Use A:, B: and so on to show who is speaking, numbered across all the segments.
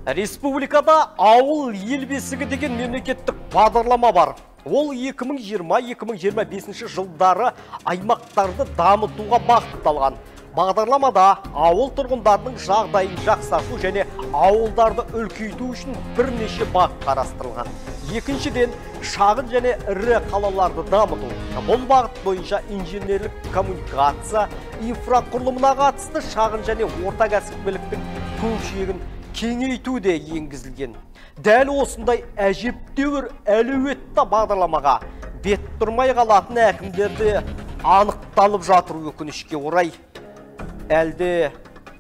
A: Республикада ауыл ел бесігі деген мемлекеттік бағдарлама бар. Ол 2020-2025 жылдары аймақтарды дамытуға бағытталған. Бағдарламада ауыл тұрғындарының жағдайын жақсарту және ауылдарды үлкейту үшін бірнеше бағыт қарастырылған. Екіншіден, шағын және ірі қалаларды дамыту. Бұл бағыт бойынша инженерлік коммуникация, инфрақұрылымына қатысты шағын және орта кәсіпкерліктің көкжиегін кеңейту де енгізілген. Дәл осындай әжептәуір әлеуетті бағдарламаға бет тұрмай қалатын әкімдерді анықталып жатыр өкінішке орай. Әлде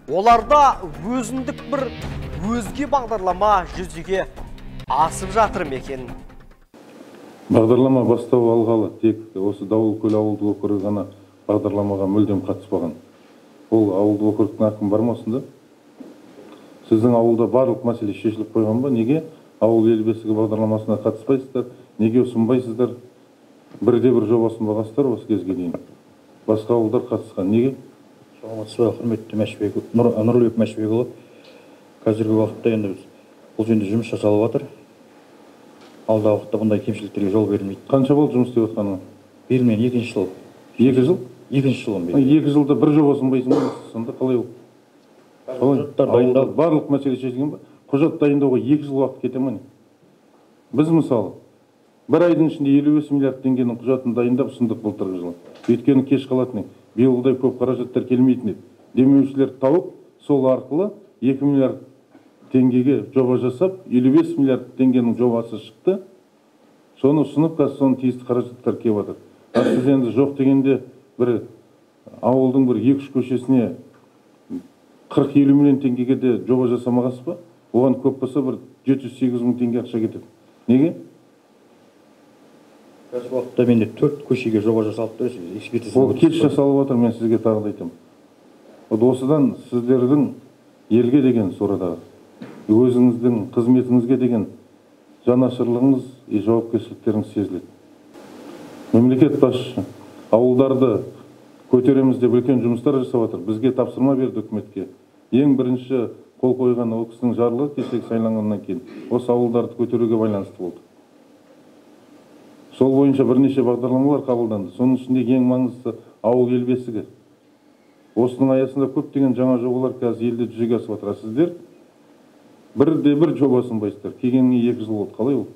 A: оларда өзіндік бір өзге бағдарлама жүзеге асып жатыр мекен?
B: Бағдарлама бастау алғалы тек осы Дауылкөл ауылдық округі ғана бағдарламаға мүлдем қатыспаған. Ол ауылдық округтің әкімі бар ма осында? Сіздің ауылда барлық мәселе шешіліп қойған ба? Неге ауыл ел бесігі бағдарламасына қатыспайсыздар? Неге ұсынбайсыздар? Бірде-бір жоба ұсынбағансыздар осы кезге дейін. Басқа ауылдар қатысқан. Неге?
C: Құрметті Нұрлыбек Мәшбекұлы, қазіргі уақытта енді біз бұл жөнінде жұмыс жасалып жатыр. Алдағы уақытта бұндай кемшіліктерге жол берілмейді.
B: Қанша болды жұмыс істеп жатқаныңа?
C: Берілмеген 2 жыл.
B: 2 жыл?
C: 2 жылым.
B: 2 жылда бір жоба ұсынбайсың ба? Сонда қалай ол?
C: Құжаттар дайындалып,
B: барлық мәселе шешілген ба? Құжат дайындауға 2 жыл уақыт кете ме? Біз мысалы бір айдың ішінде 55 миллиард теңгенің құжатын дайындап ұсындық былтырғы жылы. Өйткені кеш қалатын еді. Биылғыдай көп қаражаттар келмейтін еді. Демеушілерді тауып, сол арқылы 2 миллиард теңгеге жоба жасап, 55 миллиард теңгенің жобасы шықты. Соны ұсынып, қазір соны тиісті қаражаттар келіп жатыр. Сіз енді жоқ дегенде бір ауылдың бір 2-3 көшесіне 40-50 миллион теңгеге де жоба жасамағасыз ба? Оған көп болса бір 700-800 мың теңге ақша кетеді. Неге?
C: Қазір уақытта менде 4 көшеге жоба жасалып тұр.
B: Ол кеш жасалып отыр, мен сізге тағы да айтамын. Осыдан сіздердің елге деген сорадағы, өзіңіздің қызметіңізге деген жанашырлығыңыз, жауапкершіліктеріңіз сезіледі. Мемлекет басшысы ауылдарды көтереміз деп үлкен жұмыстар жасап отыр. Бізге тапсырма берді үкіметке. Ең бірінші қол қойған ол кісінің жарлығы кешегі сайланғаннан кейін осы ауылдарды көтеруге байланысты болды. Сол бойынша бірнеше бағдарламалар қабылданды. Соның ішінде ең маңыздысы ауыл ел бесігі. Осының аясында көптеген жаңа жобалар қазір елде жүзеге асып жатыр. Сіздер бірде-бір жоба ұсынбайсыздар. Келгеніне 2 жыл болды. Қалай ол?